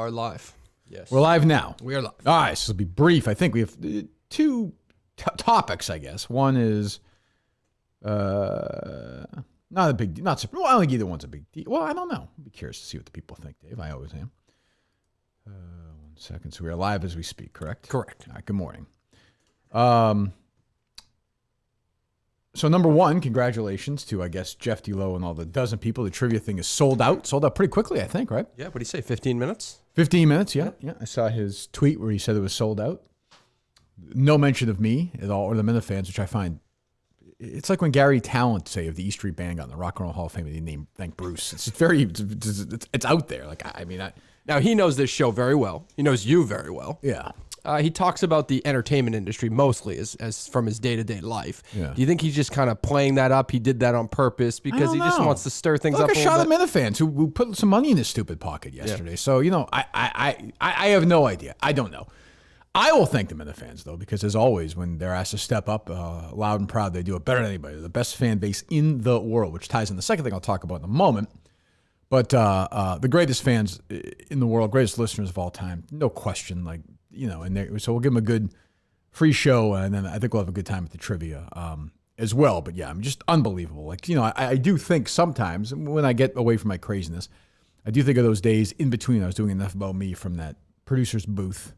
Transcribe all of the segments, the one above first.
Are live. Yes. We're live now. We are live. All right, so it'll be brief. I think we have two topics, I guess. One is not a big, not well, I don't think either one's a big deal. Well, I don't know. I'd be curious to see what the people think, Dave. I always am. 1 second. So we are live as we speak, correct? Correct. All right, good morning. So number one, congratulations to, I guess, Jeff D'Lo and all the dozen people. The trivia thing is sold out. Sold out pretty quickly, I think, right? Yeah, what do you say, 15 minutes? 15 minutes, yeah. I saw his tweet where he said it was sold out. No mention of me at all, or the Minifans, which I find, it's like when Gary Talent, say, of the E Street Band got in the Rock and Roll Hall of Fame, and he named Thank Bruce. It's very, it's out there. Like, I mean, now, he knows this show very well. He knows you very well. Yeah. He talks about the entertainment industry mostly as from his day-to-day life. Yeah. Do you think he's just kind of playing that up? He did that on purpose because he just wants to stir things up a little bit? Look, I shot the Minifans who put some money in his stupid pocket yesterday. Yeah. So, you know, I have no idea. I don't know. I will thank the Minifans, though, because as always, when they're asked to step up loud and proud, they do it better than anybody. They're the best fan base in the world, which ties in the second thing I'll talk about in a moment. But the greatest fans in the world, greatest listeners of all time, no question. Like, you know, and so we'll give them a good free show, and then I think we'll have a good time at the trivia as well. But yeah, I'm just unbelievable. Like, you know, I do think sometimes when I get away from my craziness, I do think of those days in between. I was doing Enough About Me from that producer's booth.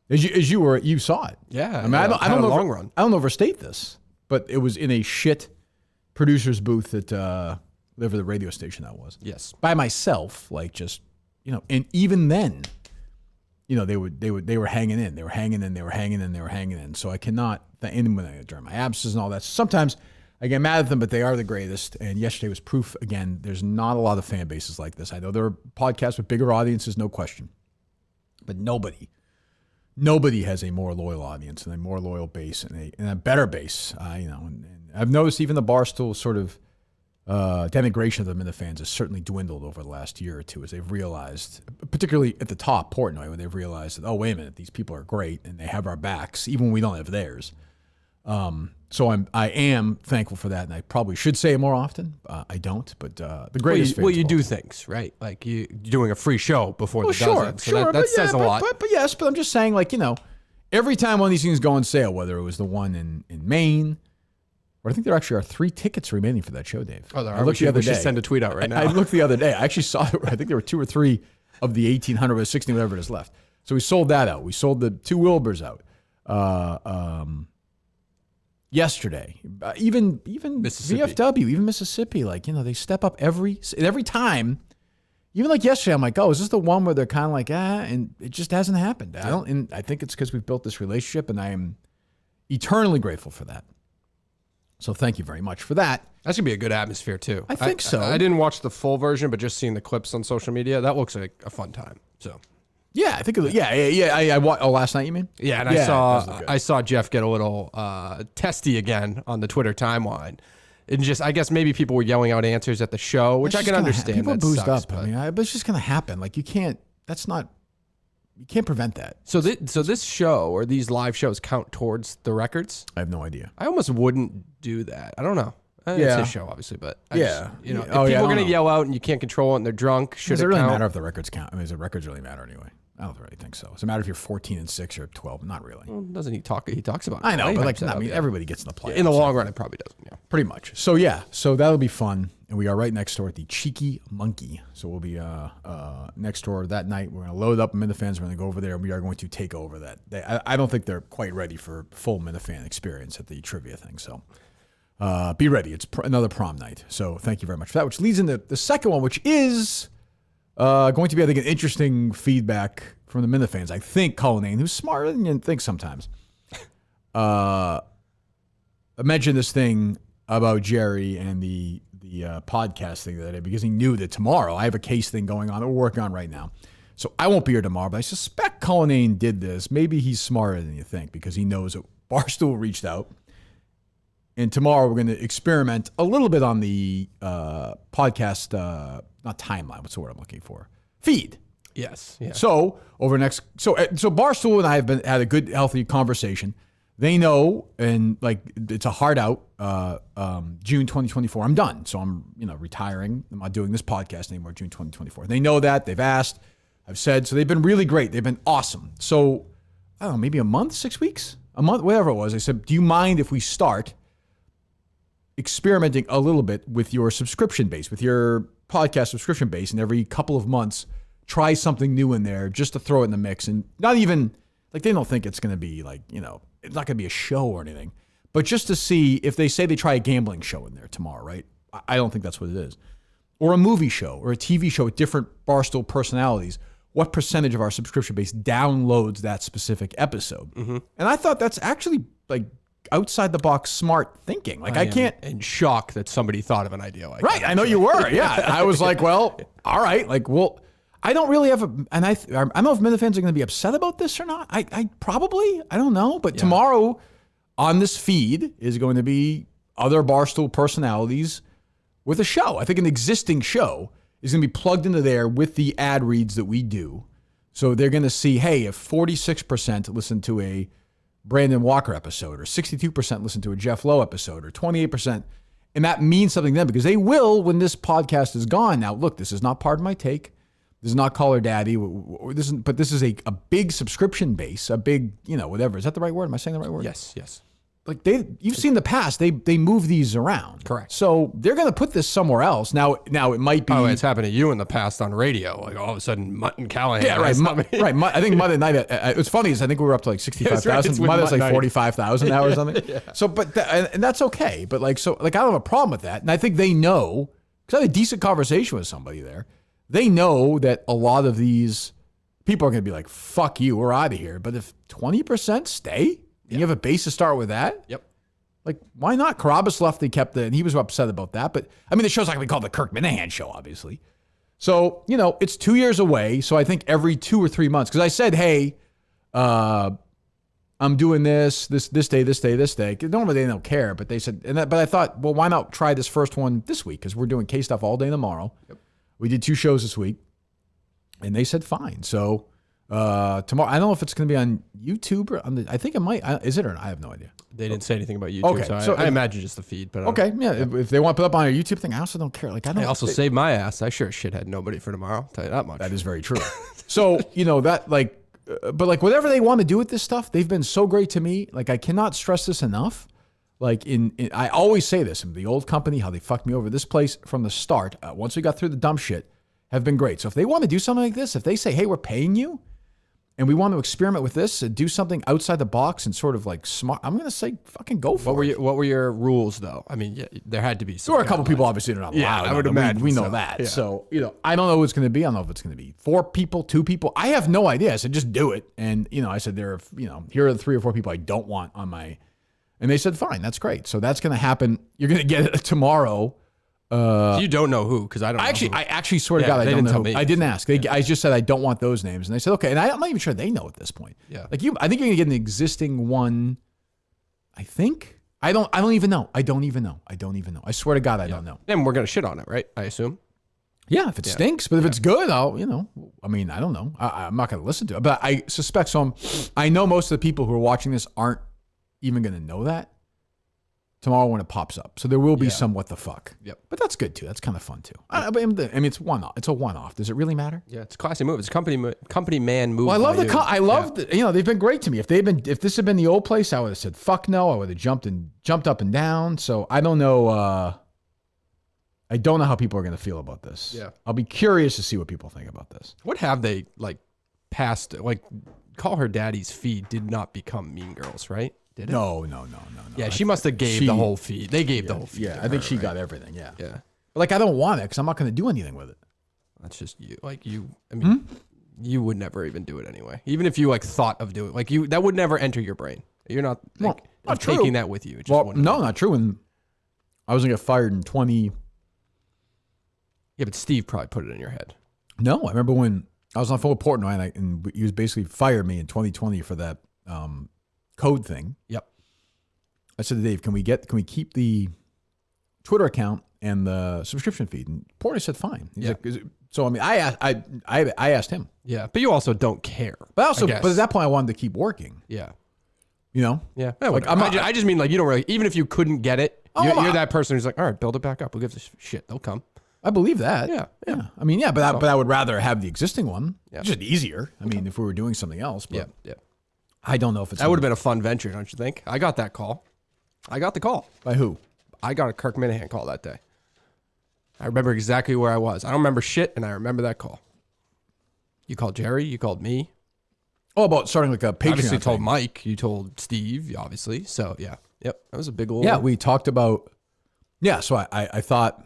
As you saw it. Yeah. I mean, I don't know. Long run. I don't overstate this, but it was in a shit producer's booth at whatever the radio station that was. Yes. By myself, like, just, you know, and even then, you know, they were hanging in. They were hanging in. So I cannot, and when I during my absences and all that, sometimes I get mad at them, but they are the greatest. And yesterday was proof again. There's not a lot of fan bases like this. I know there are podcasts with bigger audiences, no question, but nobody has a more loyal audience and a more loyal base and a better base. You know, and I've noticed even the Barstool sort of denigration of the Minifans has certainly dwindled over the last year or two as they've realized, particularly at the top, Portnoy, when they've realized that, oh, wait a minute, these people are great and they have our backs, even when we don't have theirs. So I am thankful for that, and I probably should say it more often. I don't, but the greatest. Well, you do things, right? Like you're doing a free show before the dozen. So sure, that says a lot. But yes, but I'm just saying, like, you know, every time one of these things go on sale, whether it was the one in Maine, or I think there actually are 3 tickets remaining for that show, Dave. Oh, there are. We should send a tweet out right now. I looked the other day. I actually saw it. I think there were 2 or 3 of the 1,800 or 16, whatever it is left. So we sold that out. We sold the 2 Wilburs out. Yesterday, even VFW, even Mississippi, like, you know, they step up every time. Even like yesterday, I'm like, oh, is this the one where they're kind of like, and it just hasn't happened. I think it's because we've built this relationship, and I am eternally grateful for that. So thank you very much for that. That should be a good atmosphere too. I think so. I didn't watch the full version, but just seeing the clips on social media, that looks like a fun time. So. Yeah, I think. I watched. Oh, last night you mean? Yeah, and I saw Jeff get a little testy again on the Twitter timeline, and just I guess maybe people were yelling out answers at the show, which I can understand. People boozed sucks, up. I mean, but it's just gonna happen. Like, you can't. That's not. You can't prevent that. So this show or these live shows count towards the records? I have no idea. I almost wouldn't do that. I don't know. It's his show, obviously, but if people are going to yell out and you can't control it and they're drunk, should it really count? matter if the records count? I mean, does the records really matter anyway? I don't really think so. Does it matter if you're 14-6 or 12? Not really. Well, doesn't he talk? He talks about it. I know, but like, I mean, everybody gets in the playoffs. In the long run, it probably doesn't. Yeah, pretty much. So so that'll be fun, and we are right next door at the Cheeky Monkey. So we'll be next door that night. We're going to load up Minifans. We're going to go over there, and we are going to take over that. I don't think they're quite ready for full Minifan experience at the trivia thing. So be ready. It's another prom night. So thank you very much for that. Which leads into the second one, which is going to be, I think, an interesting feedback from the Minifans. I think Cullinane, who's smarter than you think sometimes, mentioned this thing about Jerry and the podcast thing that day because he knew that tomorrow I have a case thing going on that we're working on right now. So I won't be here tomorrow, but I suspect Cullinane did this. Maybe he's smarter than you think because he knows that Barstool reached out. And tomorrow we're going to experiment a little bit on the podcast, not timeline, what's the word I'm looking for? Feed. Yes. Yeah. So Barstool and I have had a good, healthy conversation. They know, and like it's a hard out. June 2024, I'm done. So I'm retiring. I'm not doing this podcast anymore. June 2024. They know that. They've asked. I've said. So they've been really great. They've been awesome. So I don't know, maybe a month, 6 weeks, a month, whatever it was. I said, do you mind if we start experimenting a little bit with your subscription base, with your podcast subscription base, and every couple of months try something new in there just to throw it in the mix, and not even like they don't think it's going to be like, it's not going to be a show or anything, but just to see if they say they try a gambling show in there tomorrow, right? I don't think that's what it is. Or a movie show or a TV show with different Barstool personalities. What percentage of our subscription base downloads that specific episode? Mm-hmm. And I thought that's actually like outside the box smart thinking. Like I can't in shock that somebody thought of an idea like that. Right. I know you were. Yeah. I was like, well, all right. Like, well, I don't really have I don't know if Milton fans are going to be upset about this or not. I probably, I don't know. But tomorrow on this feed is going to be other Barstool personalities with a show. I think an existing show is going to be plugged into there with the ad reads that we do. So they're going to see, hey, if 46% listen to a Brandon Walker episode, or 62% listen to a Jeff Lowe episode, or 28%, and that means something to them because they will when this podcast is gone. Now, look, this is not part of my take. This is not Call Her Daddy. But this is a big subscription base, a big, whatever. Is that the right word? Am I saying the right word? Yes. Like you've seen the past, they move these around. Correct. So they're going to put this somewhere else. Now it might be. Oh, it's happened to you in the past on radio. Like all of a sudden, Mutt and Callahan. Yeah, right. I think Monday night. It's funny is I think we were up to like 65,000. Mother's like 45,000 now or something. Yeah. So, but and that's okay. But I don't have a problem with that. And I think they know because I had a decent conversation with somebody there. They know that a lot of these people are going to be like, "Fuck you, we're out of here." But if 20% stay. You have a base to start with that? Yep. Like, why not? Carabas left, and he was upset about that. But, I mean, the show's not going to be called the Kirk Minahan Show, obviously. So, it's 2 years away. So I think every 2 or 3 months, because I said, hey, I'm doing this day. Normally they don't care, but they said, but I thought, well, why not try this first one this week? Because we're doing K stuff all day tomorrow. Yep. We did 2 shows this week, and they said, fine. So, tomorrow, I don't know if it's going to be on YouTube or I think it might. Is it or not? I have no idea. They didn't say anything about YouTube, so I imagine just the feed. But okay, if they want to put up on our YouTube thing, I also don't care. Like I also saved my ass. I sure as shit had nobody for tomorrow. I'll tell you that much. That is very true. So that but whatever they want to do with this stuff, they've been so great to me. Like I cannot stress this enough. Like I always say this in the old company, how they fucked me over. This place from the start, once we got through the dumb shit, have been great. So if they want to do something like this, if they say, hey, we're paying you. And we want to experiment with this and do something outside the box and sort of like smart. I'm going to say fucking go for it. What were your rules, though? I mean, there had to be some. There were a couple people, obviously, that are not allowed. Yeah, I would imagine. We know that. Yeah. So, I don't know what it's going to be. I don't know if it's going to be 4 people, 2 people. I have no idea. I said, just do it. And, I said, here are the 3 or 4 people I don't want on my. And they said, fine, that's great. So that's going to happen. You're going to get it tomorrow. You don't know who, because I don't know who. I actually swear to God, I don't know who. I didn't ask. I just said I don't want those names. And they said, okay. And I'm not even sure they know at this point. Yeah. Like I think you're going to get an existing one, I think. I don't even know. I don't even know. I swear to God, I don't know. Then we're going to shit on it, right? I assume. Yeah, if it stinks. But if it's good, I'll, I mean, I don't know. I'm not going to listen to it. But I suspect I know most of the people who are watching this aren't even going to know that tomorrow when it pops up. So there will be some what the fuck. Yep. But that's good too. That's kind of fun too. I mean, it's one-off. It's a one-off. Does it really matter? Yeah, it's a classy move. It's a company man move. Well, I love they've been great to me. If this had been the old place, I would have said fuck no. I would have jumped up and down. So I don't know. I don't know how people are going to feel about this. Yeah. I'll be curious to see what people think about this. What have they passed? Call Her Daddy's feed did not become Mean Girls, right? Did it? No. Yeah, she must have gave the whole feed. They gave the whole feed. Yeah, I think she got everything. Yeah. Yeah. But I don't want it because I'm not going to do anything with it. That's just you. I mean, you would never even do it anyway. Even if you thought of doing it, that would never enter your brain. You're not not taking that with you. No, not true. And I was going to get fired in 20. Yeah, but Steve probably put it in your head. No, I remember when I was on phone with Portnoy and he was basically fired me in 2020 for that code thing. Yep. I said to Dave, can we keep the Twitter account and the subscription feed? And Portnoy said fine. He's like, so I mean, I asked him. Yeah, but you also don't care. But at that point, I wanted to keep working. Yeah. Yeah. I just mean you don't really. Even if you couldn't get it, you're that person who's like, all right, build it back up. Who gives a shit? They'll come. I believe that. Yeah. I mean, yeah, but I would rather have the existing one. Yeah. It's just easier. I mean, if we were doing something else. But Yeah. I don't know if it's... That would have been a fun venture, don't you think? I got that call. I got the call. By who? I got a Kirk Minahan call that day. I remember exactly where I was. I don't remember shit, and I remember that call. You called Jerry. You called me. Oh, about starting like a Patreon Obviously thing. told Mike. You told Steve, obviously. So, yeah. Yep. That was a big old... Yeah, we talked about... Yeah, so I thought...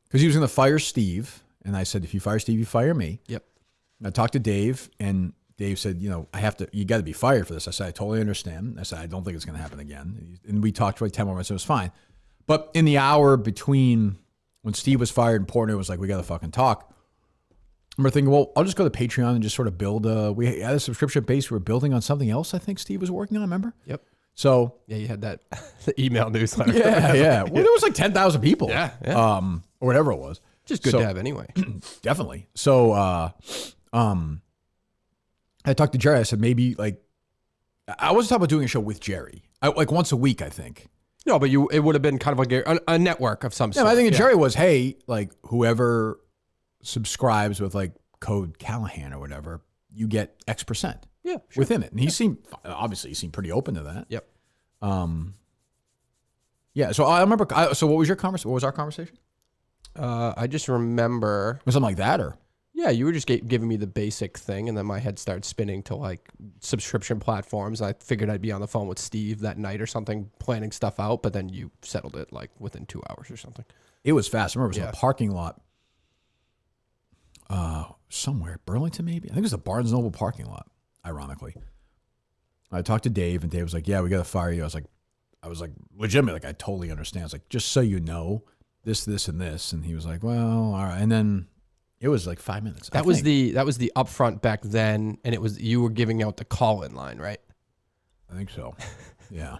Because he was going to fire Steve, and I said, if you fire Steve, you fire me. Yep. And I talked to Dave, and Dave said, you got to be fired for this. I said, I totally understand. I said, I don't think it's going to happen again. And we talked for like 10 more minutes. It was fine. But in the hour between when Steve was fired and Portnoy was like, we got to fucking talk, I remember thinking, well, I'll just go to Patreon and just sort of build we had a subscription base. We were building on something else I think Steve was working on, remember? Yep. So. Yeah, you had that the email newsletter. Yeah. Well, there was like 10,000 people. Yeah. Or whatever it was. Just good to have anyway. Definitely. So, I talked to Jerry. I said, maybe like, I wasn't talking about doing a show with Jerry. Like once a week, I think. No, but it would have been kind of like a network of some sort. I think Jerry was, hey, like whoever subscribes with like code Callahan or whatever, you get X%. Yeah, sure. Within it. And he seemed pretty open to that. Yep. Yeah. So I remember, so what was your conversation? What was our conversation? I just remember. Was something like that or? Yeah, you were just giving me the basic thing, and then my head started spinning to like subscription platforms. I figured I'd be on the phone with Steve that night or something, planning stuff out, but then you settled it like within 2 hours or something. It was fast. I remember it was in a parking lot somewhere, Burlington maybe? I think it was a Barnes & Noble parking lot, ironically. I talked to Dave, and Dave was like, yeah, we got to fire you. I was like, legitimately, like, I totally understand. It's like, just so you know, this, and this. And he was like, well, all right. And then it was like 5 minutes. That was the upfront back then, and you were giving out the call-in line, right? I think so. Yeah.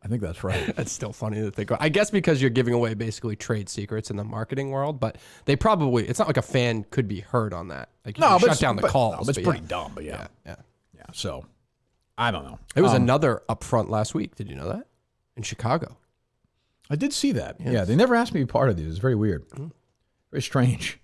I think that's right. That's still funny to think of. I guess because you're giving away basically trade secrets in the marketing world, but they probably, it's not like a fan could be heard on that. Like you can shut down the calls. No, it's pretty dumb, but yeah. So I don't know. It was another upfront last week. Did you know that? In Chicago. I did see that. Yes. Yeah. They never asked me to be part of these. It's very weird. Very strange.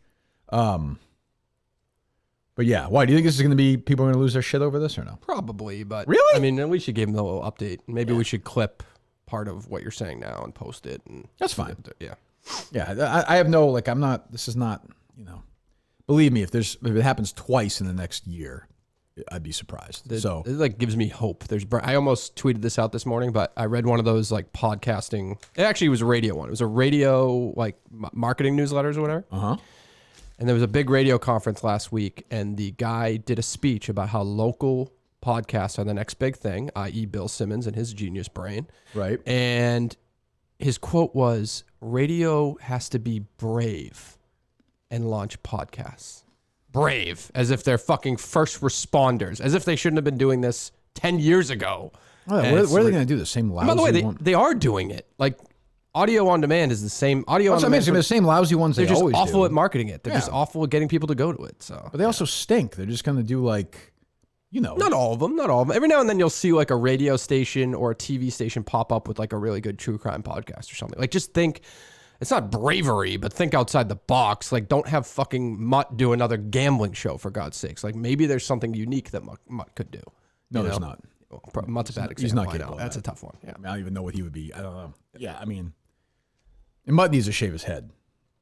But yeah, why do you think this is going to be? People are going to lose their shit over this or no? Probably, but really, I mean, at least you gave them a little update. Maybe we should clip part of what you're saying now and post it. And that's fine. Yeah. I have no like. I'm not. This is not. Believe me, if it happens twice in the next year, I'd be surprised. It like gives me hope. I almost tweeted this out this morning, but I read one of those like podcasting. It actually was a radio one. It was a radio like marketing newsletters or whatever. And there was a big radio conference last week, and the guy did a speech about how local podcasts are the next big thing, i.e. Bill Simmons and his genius brain. Right. And his quote was, radio has to be brave and launch podcasts. Brave, as if they're fucking first responders, as if they shouldn't have been doing this 10 years ago. Where are they going to do the same lousy one? By the way, they are doing it. Like, audio on demand is the same. Audio on demand. The same lousy ones they're they always do. They're just awful at marketing it. They're just awful at getting people to go to it. So, but they also stink. They're just going to do like, Not all of them. Every now and then you'll see like a radio station or a TV station pop up with like a really good true crime podcast or something. Like just think, it's not bravery, but think outside the box. Like don't have fucking Mutt do another gambling show for God's sakes. Like maybe there's something unique that Mutt could do. No, there's not. Mutt's a bad example. He's not capable. That's a tough one. Yeah. I don't even know what he would be. I don't know. Yeah, I mean. And Mutt needs to shave his head.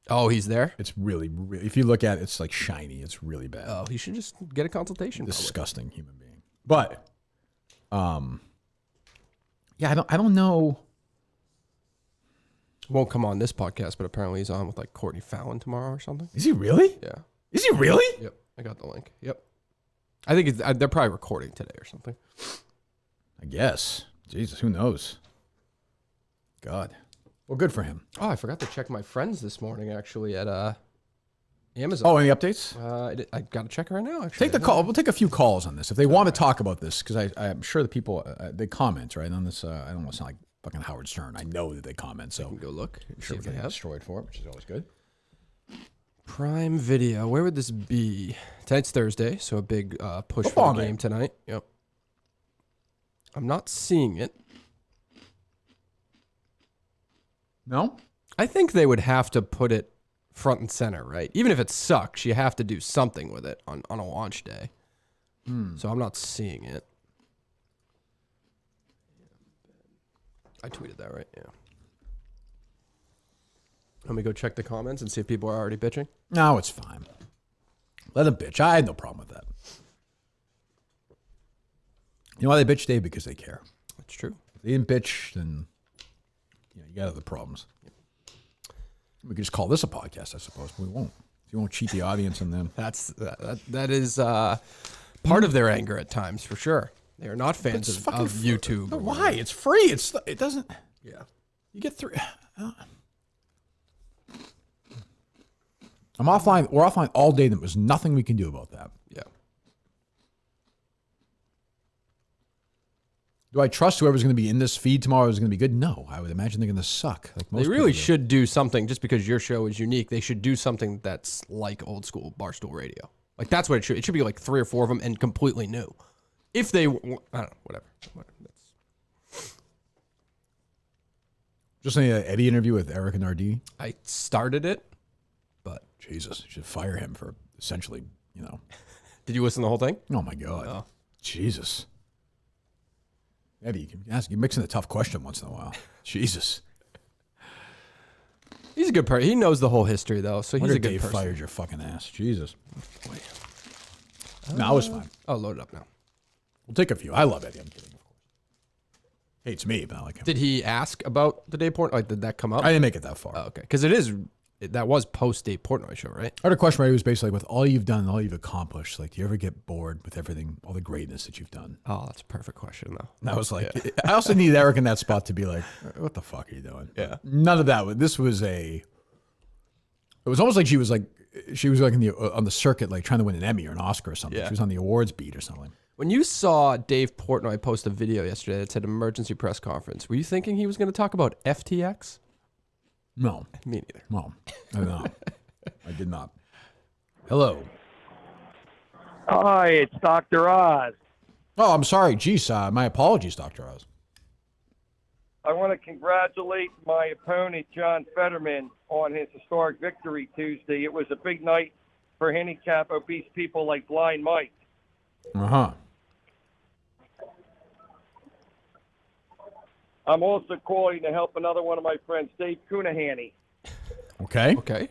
Oh, he's there? It's really, if you look at it, it's like shiny. It's really bad. Oh, he should just get a consultation. Disgusting human being. But, yeah, I don't know. Won't come on this podcast, but apparently he's on with like Courtney Fallon tomorrow or something. Is he really? Yeah. Is he really? Yep. I got the link. Yep. I think they're probably recording today or something. I guess. Jesus, who knows? God. Well, good for him. Oh, I forgot to check my friends this morning, actually, at Amazon. Oh, any updates? I got to check right now, actually. Take the call. We'll take a few calls on this. If they want to talk about this, because I'm sure the people, they comment, right, on this. I don't want to sound like fucking Howard Stern. I know that they comment, so. I can go look. I'm sure we get destroyed for it, which is always good. Prime Video. Where would this be? Tonight's Thursday, so a big push Football for the game tonight. Yep. I'm not seeing it. No? I think they would have to put it front and center, right? Even if it sucks, you have to do something with it on a launch day. So I'm not seeing it. I tweeted that, right? Yeah. Let me go check the comments and see if people are already bitching. No, it's fine. Let them bitch. I had no problem with that. You know why they bitch, Dave? Because they care. That's true. If they didn't bitch, then you got other problems. We could just call this a podcast, I suppose, but we won't. You won't cheat the audience and them. That is part of their anger at times, for sure. They are not fans of YouTube. No, why? It's free. It doesn't. Yeah. You get through. I'm offline. We're offline all day. There was nothing we can do about that. Yeah. Do I trust whoever's going to be in this feed tomorrow is going to be good? No, I would imagine they're going to suck. Like most they really people do. should do something, just because your show is unique. They should do something that's like old school Barstool Radio. Like, that's what it should. It should be like 3 or 4 of them and completely new. If they, I don't know, whatever. Just an Eddie interview with Eric and RD. I started it, but Jesus, you should fire him for essentially, Did you listen to the whole thing? Oh my God, Oh. Jesus. Eddie, you can ask. You're mixing a tough question once in a while. Jesus. He's a good person. He knows the whole history, though, so he's a good Dave person. fired your fucking ass. Jesus. No, I was fine. Oh, load it up now. We'll take a few. I love Eddie. I'm kidding, of course. Hates me, but I like him. Did he ask about the Dave Portnoy? Like, did that come up? I didn't make it that far. Oh, okay. Because that was post Dave Portnoy show, right? I heard a question where he was basically like, with all you've done and all you've accomplished, like, do you ever get bored with everything, all the greatness that you've done? Oh, that's a perfect question, though. And I was like, I also need Eric in that spot to be like, what the fuck are you doing? Yeah. None of that. This was it was almost like she was like on the circuit, like trying to win an Emmy or an Oscar or something. Yeah. She was on the awards beat or something. When you saw Dave Portnoy post a video yesterday that said emergency press conference, were you thinking he was going to talk about FTX? No. Me neither. No, I did not. I did not. Hello. Hi, it's Dr. Oz. Oh, I'm sorry. Geez, my apologies, Dr. Oz. I want to congratulate my opponent, John Fetterman, on his historic victory Tuesday. It was a big night for handicap obese people like Blind Mike. Uh-huh. I'm also calling to help another one of my friends, Dave Cunahanny. Okay. Okay.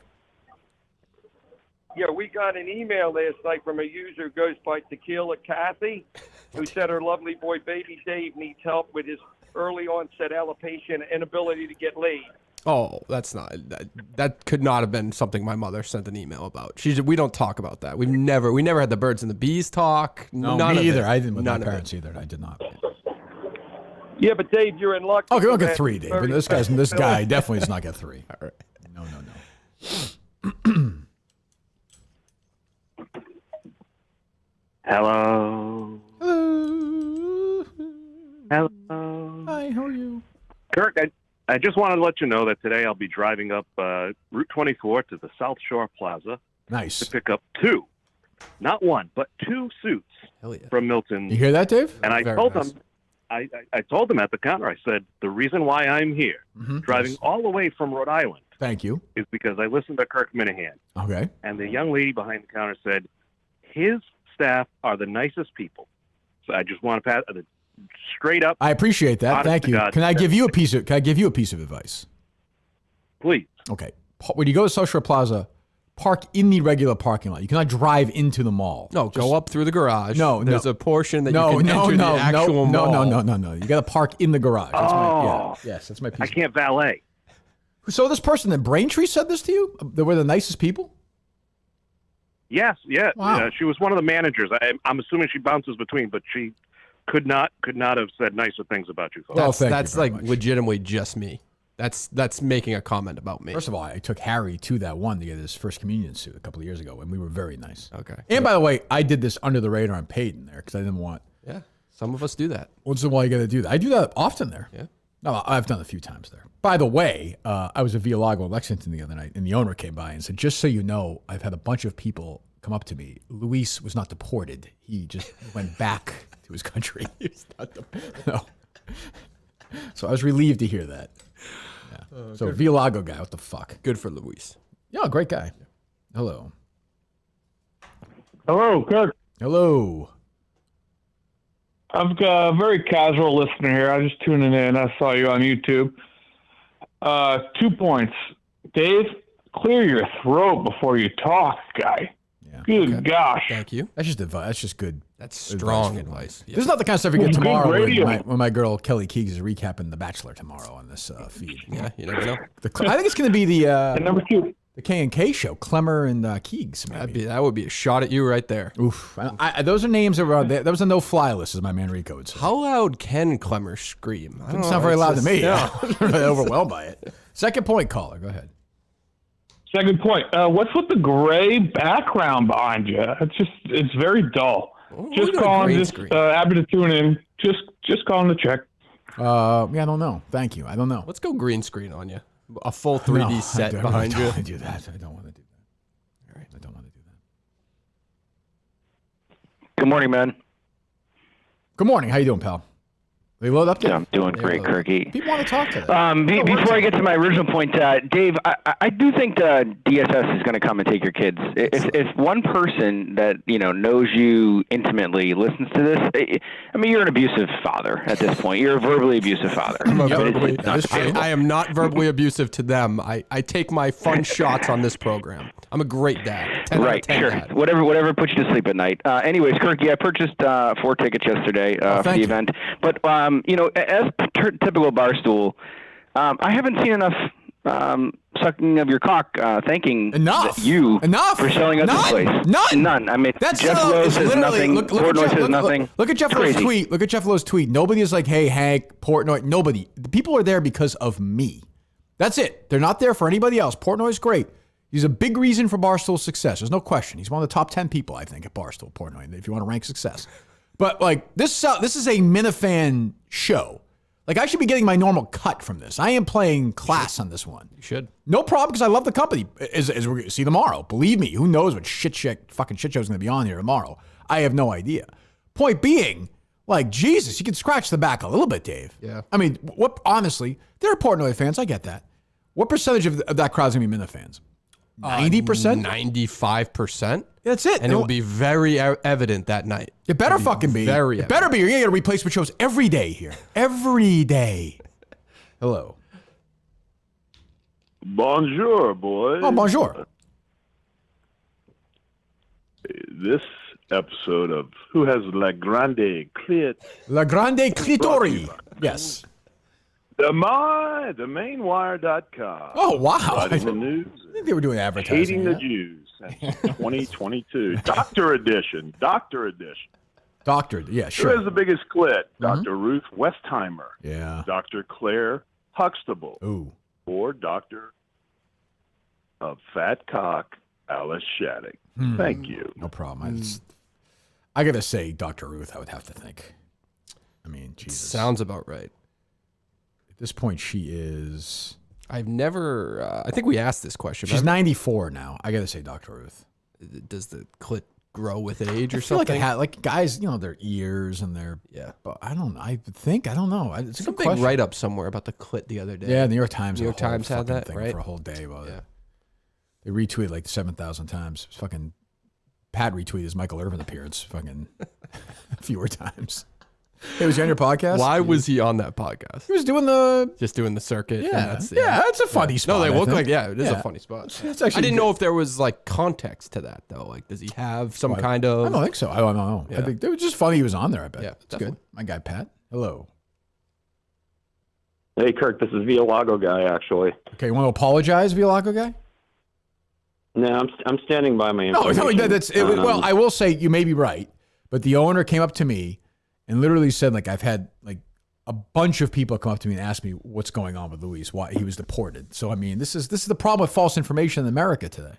Yeah, we got an email last night from a user who goes by Tequila Kathy, who said her lovely boy, baby Dave, needs help with his early onset alopecia and inability to get laid. Oh, that's not that could not have been something my mother sent an email about. We don't talk about that. We never had the birds and the bees talk. No, none me of either. it. I didn't with None my of parents it. either. I did not. Yeah, but Dave, you're in luck. Okay, we'll get 3, Dave. And this guy definitely does not get 3. All right. No. Hello. Hello. Hello. Hi, how are you? Kirk, I just wanted to let you know that today I'll be driving up Route 24 to the South Shore Plaza Nice. to pick up 2, not 1, but 2 suits Hell yeah. from Milton. You hear that, Dave? And I Very told nice. them, I told them at the counter, I said, the reason why I'm here, driving all the way from Rhode Island, Thank you. is because I listened to Kirk Minahan. Okay. And the young lady behind the counter said, his staff are the nicest people. So I just want to pass straight up. I appreciate that. Honest Thank to you. God. Can I give you a piece of advice? Please. Okay. When you go to South Shore Plaza, park in the regular parking lot. You cannot drive into the mall. No, go up through the garage. No, There's a portion that you can enter the no, actual mall. No. You got to park in the garage. That's my piece. I can't valet. So this person in Braintree said this to you? They were the nicest people? Yes, yeah. Wow. She was one of the managers. I'm assuming she bounces between, but she could not have said nicer things about you folks. Well, thank you That's very like much. legitimately just me. That's making a comment about me. First of all, I took Harry to that one to get his first communion suit a couple of years ago, and we were very nice. Okay. And by the way, I did this under the radar and paid in there because I didn't want. Yeah. Some of us do that. Once in a while, you got to do that. I do that often there. Yeah. No, I've done it a few times there. By the way, I was at Villalago in Lexington the other night, and the owner came by and said, just so you know, I've had a bunch of people come up to me. Luis was not deported. He just went back to his country. He's not deported. No. So I was relieved to hear that. Yeah. So Villalago guy, what the fuck? Good for Luis. Yeah, great guy. Hello. Hello, Kirk. Hello. I've got a very casual listener here. I was just tuning in. I saw you on YouTube. 2 points. Dave, clear your throat before you talk, guy. Yeah. Good gosh. Thank you. That's just advice. That's just good. That's strong advice. This is not the kind of stuff you get Good tomorrow radio. when my girl Kelly Keegs is recapping The Bachelor tomorrow on this feed. Yeah, you never know. I think it's going to be And number 2. the K&K show, Clemmer and Keegs. Maybe. That would be a shot at you right there. Oof. Those are names that were that was a no-fly list, as my man Rico would say. How loud can Clemmer scream? I don't Doesn't know. sound very It's loud to just- me. Yeah. I'm really overwhelmed by it. Second point, caller. Go ahead. Second point. What's with the gray background behind you? It's very dull. Look Just at the calling, green just screen. happy to tune in. Just calling to check. Yeah, I don't know. Thank you. I don't know. Let's go green screen on you. A full 3D set behind I you. don't want to do that. I don't want to do that. All right. I don't want to do that. Good morning, man. Good morning. How you doing, pal? They load up Yeah, there? I'm doing great, Kirky. People want to talk to them. Before I get to my original point, Dave, I do think DSS is going to come and take your kids. If one person that knows you intimately listens to this, I mean, you're an abusive father at this point. You're a verbally abusive father. I am not verbally abusive to them. I take my fun shots on this program. I'm a great dad. 10 out of Right, 10 sure. dad. Whatever puts you to sleep at night. Anyways, Kirky, I purchased 4 tickets yesterday for the event. But, as typical Barstool, I haven't seen enough sucking of your cock thanking you for selling out this place. None. I mean, Jeff Lowe says nothing. Portnoy says nothing. Look at Jeff Lowe's tweet. Look at Jeff Lowe's tweet. Nobody is like, hey, Hank, Portnoy. Nobody. The people are there because of me. That's it. They're not there for anybody else. Portnoy's great. He's a big reason for Barstool's success. There's no question. He's one of the top 10 people, I think, at Barstool, Portnoy, if you want to rank success. But like this is a Minifan show. Like I should be getting my normal cut from this. I am playing class on this one. You should. No problem, because I love the company. As we're going to see tomorrow. Believe me, who knows what fucking shit show is going to be on here tomorrow. I have no idea. Point being, like, Jesus, you can scratch the back a little bit, Dave. Yeah. I mean, honestly, there are Portnoy fans. I get that. What percentage of that crowd is going to be Minifans? 90%? 95%. That's it. And it will be very evident that night. It better fucking be. Very It better be. You're going to get replacement shows every day here. Every day. Hello. Bonjour, boys. Oh, bonjour. This episode of Who Has La Grande Clit? La Grande Clitori. Yes. TheMainWire.com. Oh, wow. In the news. I think they were doing advertising. Hating the yeah. Jews since 2022. Doctor Edition. Doctor, yeah, Who sure. has the biggest clit? Dr. Ruth Westheimer. Yeah. Dr. Claire Huxtable. Ooh. Or Dr. of Fat Cock, Alice Shattuck. Thank you. No problem. I got to say, Dr. Ruth, I would have to think. I mean, Jesus. Sounds about right. At this point, she is... I've never, I think we asked this question. She's 94 now. I got to say, Dr. Ruth. Does the clit grow with age or I feel something? like guys, their ears and their... Yeah. But I don't know. I don't know. It's a Some good big question. write-up somewhere about the clit the other day. Yeah, the New York Times. New York had a whole Times had fucking that, thing right? for a whole day about Yeah. it. They retweeted like 7,000 times. It's fucking Pat retweeted his Michael Irvin appearance fucking fewer times. Hey, was he on your podcast? Why was he on that podcast? He was doing Just doing the circuit. and yeah, that's, that's a funny spot. No, they I look think. like, it is Yeah. a funny spot. It's actually I didn't good. know if there was like context to that though. Like, does he have some kind of... I don't think so. I don't know. I Yeah. think it was just funny he was on there. I bet. Yeah, That's definitely. good. My guy Pat. Hello. Hey, Kirk, this is Villago guy, actually. Okay, you want to apologize, Villago guy? No, I'm standing by my No, information. well, I will say you may be right, but the owner came up to me and literally said, like, I've had like a bunch of people come up to me and ask me what's going on with Luis, why he was deported. So I mean, this is the problem with false information in America today.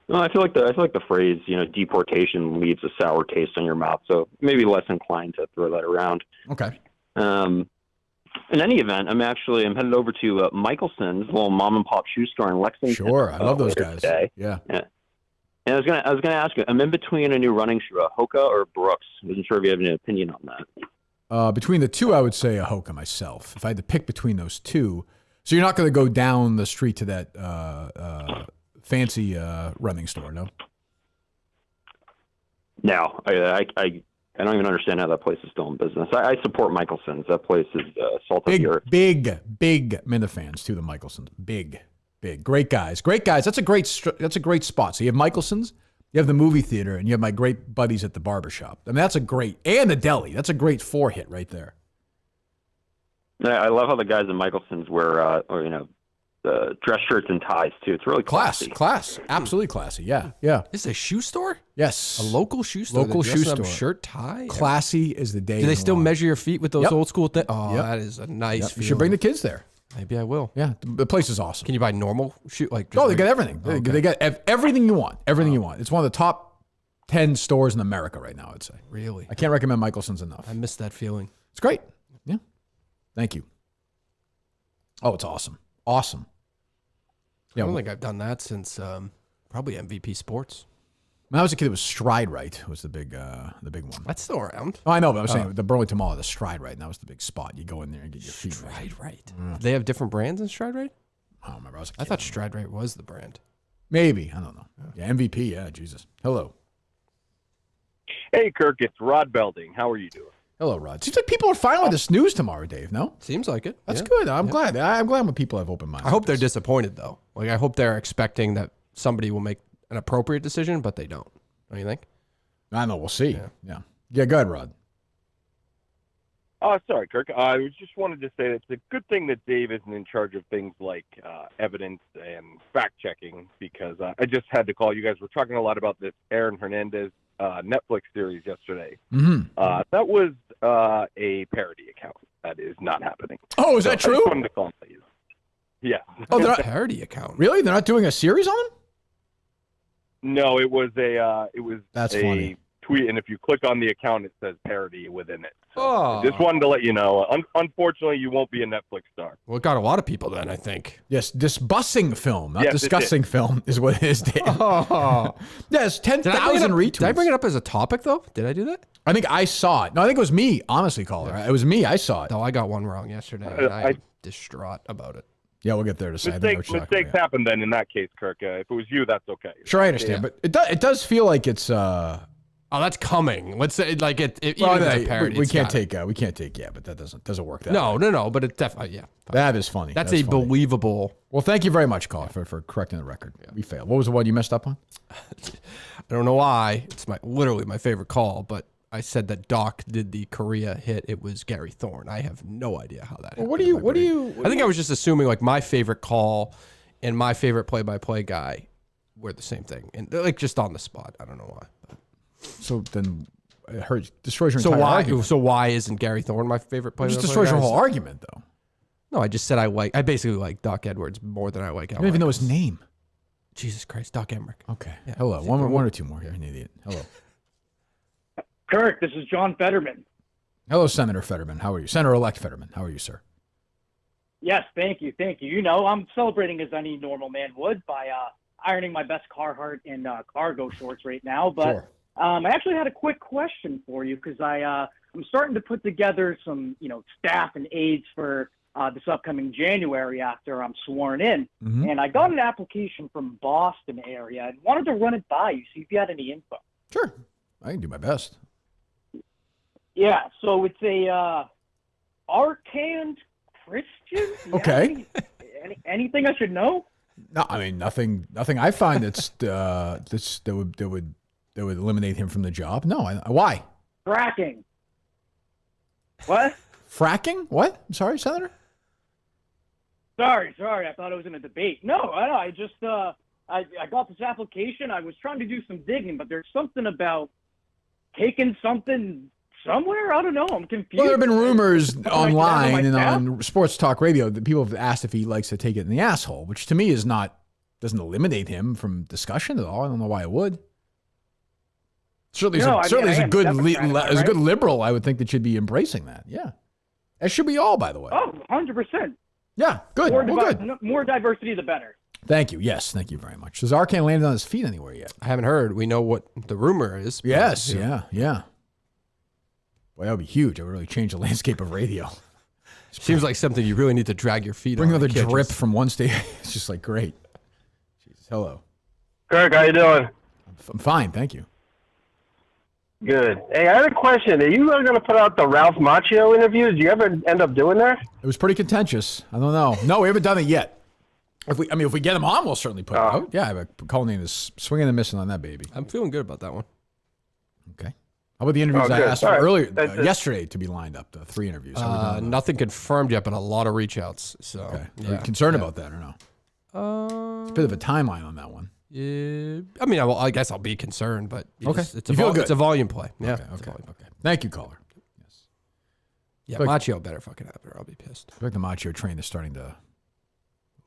No, I feel like the phrase, deportation leaves a sour taste in your mouth. So maybe less inclined to throw that around. Okay. In any event, I'm headed over to Michelson's little mom and pop shoe store in Lexington. Sure, I love those later guys. Today. Yeah. And I was gonna ask you, I'm in between a new running shoe, a Hoka or Brooks. I wasn't sure if you have any opinion on that. Between the two, I would say a Hoka myself. If I had to pick between those two, So you're not going to go down the street to that fancy running store, no? No, I don't even understand how that place is still in business. I support Michelson's. That place is salt of the earth. Big Minifans too. The Michelsons, big, great guys. That's a great spot. So you have Michelson's, you have the movie theater, and you have my great buddies at the barbershop. I mean, that's a great, and the deli. That's a great 4-hit right there. I love how the guys at Michelson's wear, dress shirts and ties too. It's really classy. Class, absolutely classy. Yeah. Is it a shoe store? Yes, a local shoe store. Local shoe store. Shirt, tie. Classy as the day. Do they still measure your feet with those old school things? Oh, Yep. that is a nice. You should bring the kids there. Maybe I will. Yeah, the place is awesome. Can you buy normal shoe? Like, They got everything. They got everything you want. Everything you want. It's one of the top 10 stores in America right now, I'd say. Really? I can't recommend Michelson's enough. I miss that feeling. It's great. Yeah. Thank you. Oh, it's awesome. Awesome. I don't think I've done that since probably MVP Sports. When I was a kid, it was Stride Right was the big one. That's still around. Oh, I know, but I was saying the Burlington Mall, the Stride Right, and that was the big spot. You go in there and get your feet Stride Right. Do they have different brands in Stride Right? I don't remember. I thought Stride Right was the brand. Maybe. I don't know. Yeah, MVP. Yeah, Jesus. Hello. Hey, Kirk. It's Rod Belding. How are you doing? Hello, Rod. Seems like people are fine with this news tomorrow, Dave, no? Seems like it. That's good. I'm glad. I'm glad when people have open minds. I hope they're disappointed, though. Like, I hope they're expecting that somebody will make an appropriate decision, but they don't. Don't you think? I know. We'll see. Yeah. Go ahead, Rod. Sorry, Kirk. I just wanted to say it's a good thing that Dave isn't in charge of things like evidence and fact-checking, because I just had to call. You guys were talking a lot about this Aaron Hernandez Netflix series yesterday. Mm-hmm. That was a parody account. That is not happening. Oh, is that true? I just wanted to call and let you know. Yeah. Oh, they're not, parody account. Really? They're not doing a series on him? No, it was That's a funny. tweet, and if you click on the account, it says parody within it. So Oh. I just wanted to let you know. Unfortunately, you won't be a Netflix star. Well, it got a lot of people then, I think. Yes, disbussing film, not Yes, discussing film is what it is, Dave. Oh. Yes, Did I bring it 10,000 up- retweets. Did I bring it up as a topic, though? Did I do that? I think I saw it. No, I think it was me, honestly, caller. It was me. I saw it. No, I got one wrong yesterday, and I'm distraught about it. Yeah, we'll get there to say. I think I know what you're talking Mistakes about, happen then in that case, Kirk. If it was you, that's okay. Sure, I understand, but it does feel like it's. Oh, that's coming. Let's say like it. Well, even if it's a parody, we it's can't gotta- take. Yeah, but that doesn't work. That No, way. no. But it's definitely That is funny. That's a funny. believable. Well, thank you very much, caller, for correcting the record. We failed. What was the one you messed up on? I don't know why. It's literally my favorite call, but I said that Doc did the Korea hit. It was Gary Thorne. I have no idea how that happened. What do you? I think I was just assuming like my favorite call and my favorite play-by-play guy were the same thing, and they're like just on the spot. I don't know why. But. So then, it destroys your entire argument. So why isn't Gary Thorne my favorite It play-by-play? just destroys your guy? whole argument, though. No, I just said I basically like Doc Edwards more than I like. I don't even know his name. Jesus Christ, Doc Emmerich. Okay. Yeah. Hello. One or two more. You're an idiot. Hello. Kirk, this is John Fetterman. Hello, Senator Fetterman. How are you? Senator-elect Fetterman. How are you, sir? Yes, thank you. You know, I'm celebrating as any normal man would by ironing my best Carhartt and cargo shorts right now. But Sure. I actually had a quick question for you because I'm starting to put together some, staff and aides for this upcoming January after I'm sworn in. Mhm. And I got an application from Boston area and wanted to run it by you, see if you had any info. Sure. I can do my best. Yeah, so it's a Arcand Christian. You Okay. have anything I should know? No, I mean nothing. I find that would eliminate him from the job. No, why? Fracking. What? Fracking? What? I'm sorry, Senator. Sorry. I thought it was in a debate. No, I just I got this application. I was trying to do some digging, but there's something about taking something somewhere. I don't know. I'm confused. Well, there have been rumors Something I can have online on and my staff? on sports talk radio that people have asked if he likes to take it in the asshole, which to me doesn't eliminate him from discussion at all. I don't know why it would. Certainly, No, I mean, as I a am good Democratic, as a good right? liberal, I would think that should be embracing that. Yeah, as should we all, by the way. Oh, 100%. Yeah, good. Well, good. More diversity, the better. Thank you. Yes, thank you very much. Has Arcand landed on his feet anywhere yet? I haven't heard. We know what the rumor is. but, Yes. you know. Yeah. Boy, that would be huge. It would really change the landscape of radio. Seems like something you really need to drag your feet Bring on. another drip from one state. It's just like, great. Jesus. Hello. Kirk, how you doing? I'm fine, thank you. Good. Hey, I had a question. Are you going to put out the Ralph Macchio interview? Did you ever end up doing that? It was pretty contentious. I don't know. No, we haven't done it yet. If we get him on, we'll certainly put it out. Yeah, I have a call name is swinging and missing on that baby. I'm feeling good about that one. Okay. How about the interviews I good. asked for earlier yesterday to be lined up? The 3 interviews. How we doing on those? Nothing confirmed yet, but a lot of reach outs. So, Okay. yeah. Are you concerned about that or no? It's a bit of a timeline on that one. Yeah, I mean, I guess I'll be concerned, but it's You feel good. It's a volume play. Yeah. Okay. Thank you, caller. Yes. Yeah, Like- Macchio better fucking have it, or I'll be pissed. I feel like the Macchio train is starting to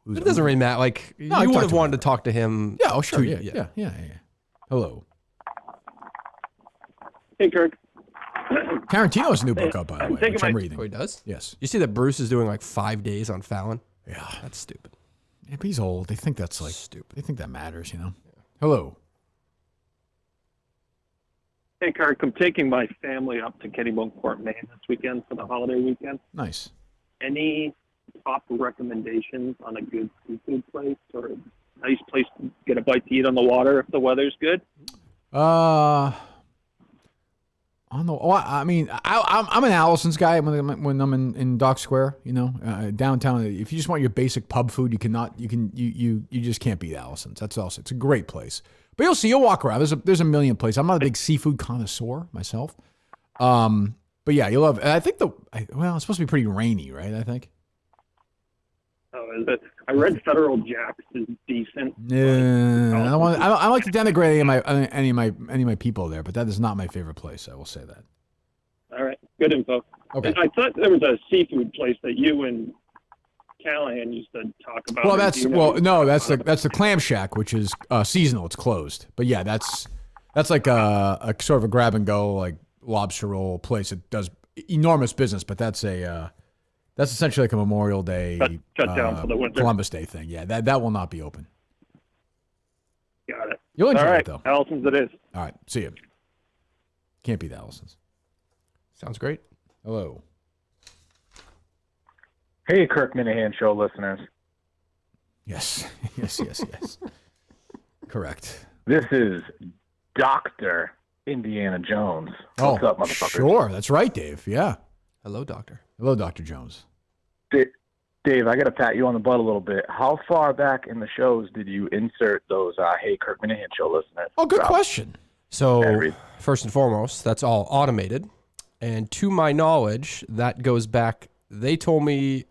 lose. It doesn't really matter. Like, No, you I've would have talked wanted to talk to him. Yeah, oh, sure. 2 Yeah, years. yeah. Hello. Hey, Kirk. Tarantino has a new book out, by the way, which I'm reading. Oh, he does? Yes. You see that Bruce is doing like 5 days on Fallon? Yeah. That's stupid. Yeah, but he's old. They think that's like stupid. They think that matters, you know. Hello. Hey, Kirk. I'm taking my family up to Kennebunkport, Maine this weekend for the holiday weekend. Nice. Any top recommendations on a good seafood place or a nice place to get a bite to eat on the water if the weather's good? I mean, I'm an Allison's guy when I'm in Dock Square, you know, downtown. If you just want your basic pub food, you just can't beat Allison's. That's also, it's a great place. But you'll walk around. There's a million places. I'm not a big seafood connoisseur myself. But yeah, you'll love. I think it's supposed to be pretty rainy, right? I think. Oh, is it? I read Federal Jack's is decent. Yeah, I don't like to denigrate any of my people there, but that is not my favorite place. I will say that. All right, good info. Okay. I thought there was a seafood place that you and Callahan used to talk about. Well, that's the Clam Shack, which is seasonal. It's closed, but yeah, that's like a sort of a grab and go like lobster roll place. It does enormous business, but that's essentially like a Memorial Day shut down for the winter. Columbus Day thing. Yeah, that will not be open. Got it. You'll enjoy All right, it though. Allison's it is. All right, see you. Can't beat Allison's. Sounds great. Hello. Hey, Kirk Minahan Show listeners. Yes. Correct. This is Dr. Indiana Jones. What's up, motherfuckers? Sure. That's right, Dave. Yeah. Hello, Doctor. Hello, Dr. Jones. Dave, I got to pat you on the butt a little bit. How far back in the shows did you insert those Hey, Kirk Minahan Show listeners? Oh, good question. So, first and foremost, that's all automated. And to my knowledge, that goes back, they told me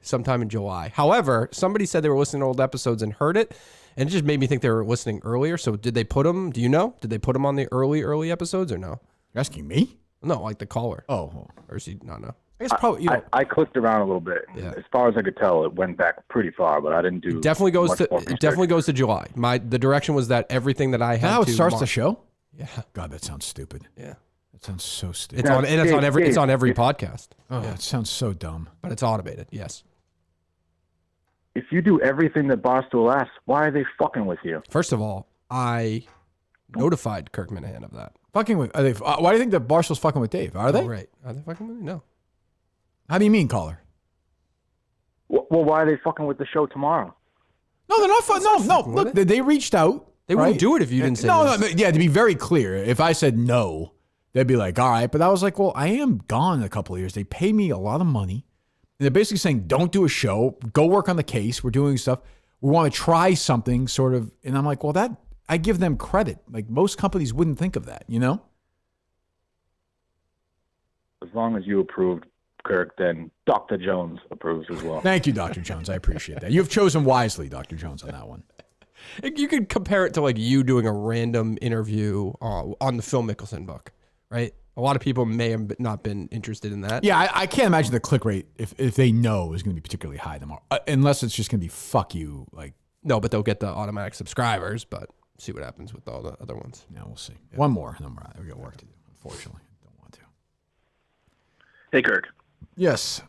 sometime in July. However, somebody said they were listening to old episodes and heard it, and it just made me think they were listening earlier. So did they put them, do you know? Did they put them on the early episodes or no? You're asking me? No, like the caller. Oh. Or is he not know? I guess probably, I clicked around a little bit. Yeah. As far as I could tell, it went back pretty far, but I didn't do It definitely goes much more research. to July. The direction was that everything that I had how it to starts the mark. show? Yeah. God, that sounds stupid. Yeah. That sounds so stupid. It's on every podcast. Oh, it sounds so dumb. But it's automated, yes. If you do everything that Barstool asks, why are they fucking with you? First of all, I notified Kirk Minahan of that. Fucking with? Are they? Why do you think that Barstool's fucking with Dave? Are they? Oh, right. Are they fucking with me? No. How do you mean, caller? Well, why are they fucking with the show tomorrow? No, they're not. No. Look, they reached out. They wouldn't do it if you didn't say no. yes. Yeah, to be very clear, if I said no, they'd be like, all right. But I was like, well, I am gone in a couple of years. They pay me a lot of money. And they're basically saying, don't do a show. Go work on the case. We're doing stuff. We want to try something sort of. And I'm like, well, I give them credit. Like most companies wouldn't think of that, you know? As long as you approved, Kirk, then Dr. Jones approves as well. Thank you, Dr. Jones. I appreciate that. You've chosen wisely, Dr. Jones, on that one. You could compare it to like you doing a random interview on the Phil Mickelson book, right? A lot of people may have not been interested in that. Yeah, I can't imagine the click rate if they know is going to be particularly high tomorrow, unless it's just going to be fuck you. Like no, but they'll get the automatic subscribers. But see what happens with all the other ones. Yeah, we'll see. Yeah. One more, and then we got work to do. Unfortunately, don't want to. Hey, Kirk. Yes.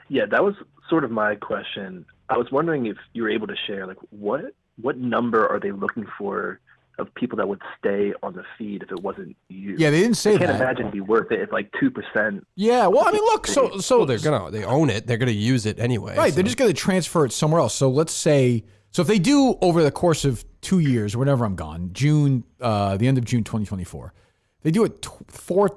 Yeah, that was sort of my question. I was wondering if you were able to share, like, what number are they looking for of people that would stay on the feed if it wasn't you. Yeah, they didn't say I can't that. imagine it'd be worth it if like 2%. Yeah, well, I mean, look, so they own it. They're gonna use it anyway. Right, so. they're just gonna transfer it somewhere else. So let's say, if they do over the course of 2 years, whenever I'm gone, the end of June 2024, they do it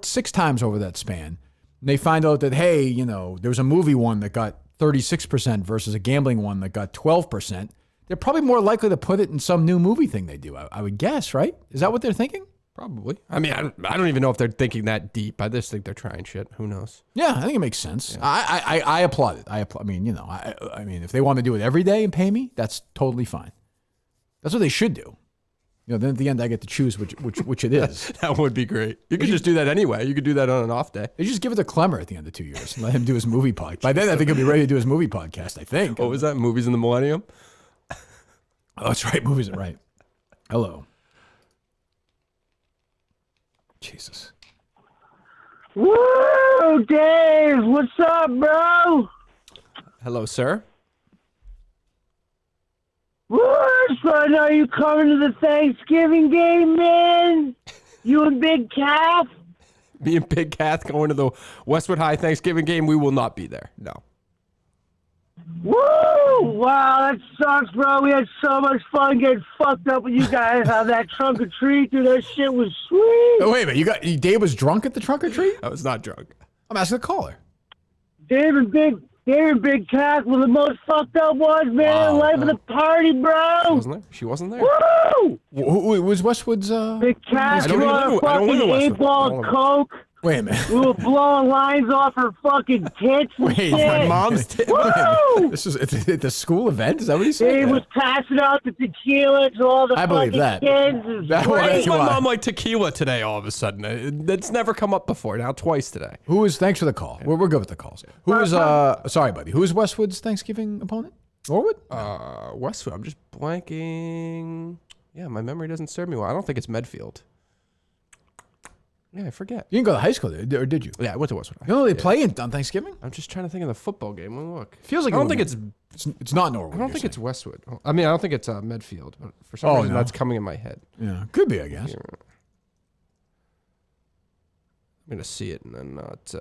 6 times over that span. And they find out that, hey, you know, there was a movie one that got 36% versus a gambling one that got 12%. They're probably more likely to put it in some new movie thing they do, I would guess, right? Is that what they're thinking? Probably. I mean, I don't even know if they're thinking that deep. I just think they're trying shit. Who knows? Yeah, I think it makes sense. Yeah. I applaud it. I mean, you know, I mean, if they want to do it every day and pay me, that's totally fine. That's what they should do. You know, then at the end I get to choose which it is. That would be great. You could just do that anyway. You could do that on an off day. They just give it to Clemmer at the end of 2 years and let him do his movie podcast. By then, I think he'll be ready to do his movie podcast, I think. What was that? Movies in the Millennium? Oh, that's right. Movies are right. Hello. Jesus. Woo, Dave, what's up, bro? Hello, sir. Woo, son, are you coming to the Thanksgiving game, man? You and Big Calf? Me and Big Kath going to the Westwood High Thanksgiving game. We will not be there. No. Woo! Wow, that sucks, bro. We had so much fun getting fucked up with you guys on that trunk or treat, dude. That shit was sweet. Oh, wait a minute. Dave was drunk at the trunk or treat? I was not drunk. I'm asking the caller. Dave and Big Cat were the most fucked up ones, man. Life of the party, bro. She wasn't there. Woo! Who was Westwood's? Big Cat brought a fucking 8-ball of Coke. Wait a minute. We were blowing lines off her fucking tits and shit. My mom's tits. Woo! This is at the school event? Is that what he said? Dave was passing out the tequila to all the I believe fucking that. kids. It was Why great. does my mom like tequila today all of a sudden? That's never come up before. Now twice today. Thanks for the call. We're good with the calls. Who was, sorry, buddy. Who was Westwood's Thanksgiving opponent? Norwood? Westwood. I'm just blanking. Yeah, my memory doesn't serve me well. I don't think it's Medfield. Yeah, I forget. You didn't go to high school, or did you? Yeah, I went to Westwood. You know they play on Thanksgiving? I'm just trying to think of the football game. Well, look. Feels like I don't think it's not Norwood. I don't think it's Westwood. I mean, I don't think it's Medfield. But for some reason, that's coming in my head. Yeah, could be, I guess. Yeah. I'm gonna see it, and then it's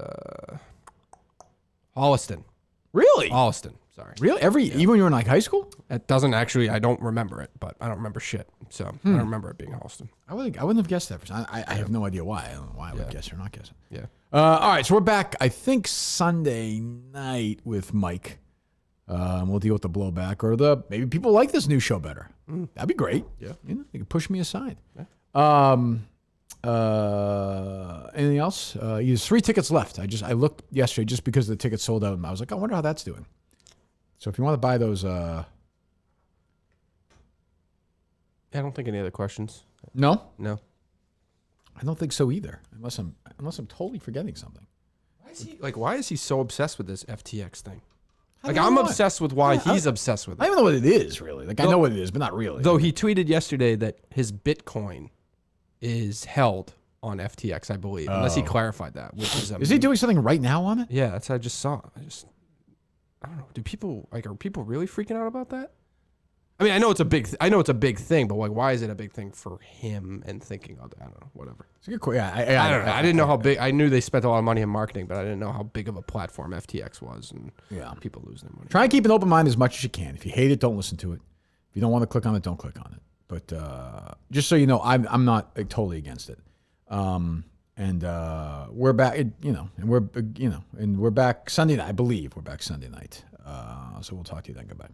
Holliston. Really? Holliston. Sorry. Really? Even when you were in like high school? It doesn't actually. I don't remember it, but I don't remember shit. So I don't remember it being Holliston. I wouldn't have guessed that. I have no idea why. I don't know why I would guess or not guess it. Yeah. All right, so we're back. I think Sunday night with Mike. We'll deal with the blowback or maybe people like this new show better. That'd be great. Yeah. You know, they can push me aside. Yeah. Anything else? There's 3 tickets left. I looked yesterday just because the tickets sold out, and I was like, I wonder how that's doing. So if you want to buy those, I don't think any other questions. No. I don't think so either. Unless I'm totally forgetting something. Why is he so obsessed with this FTX thing? I'm obsessed with why he's obsessed with it. I don't know what it is really. I know what it is, but not really. Though he tweeted yesterday that his Bitcoin is held on FTX, I believe, unless he clarified that. Which is he doing something right now on it? Yeah, that's what I just saw. I don't know. Do people are people really freaking out about that? I mean, I know it's a big thing, but why is it a big thing for him and thinking of I don't know, whatever. It's a good question. I don't know. I didn't know how big. I knew they spent a lot of money on marketing, but I didn't know how big of a platform FTX was, and people losing their money. Try and keep an open mind as much as you can. If you hate it, don't listen to it. If you don't want to click on it, don't click on it. But just so you know, I'm not totally against it. And we're back, and we're back Sunday night. I believe we're back Sunday night. So we'll talk to you then. Goodbye.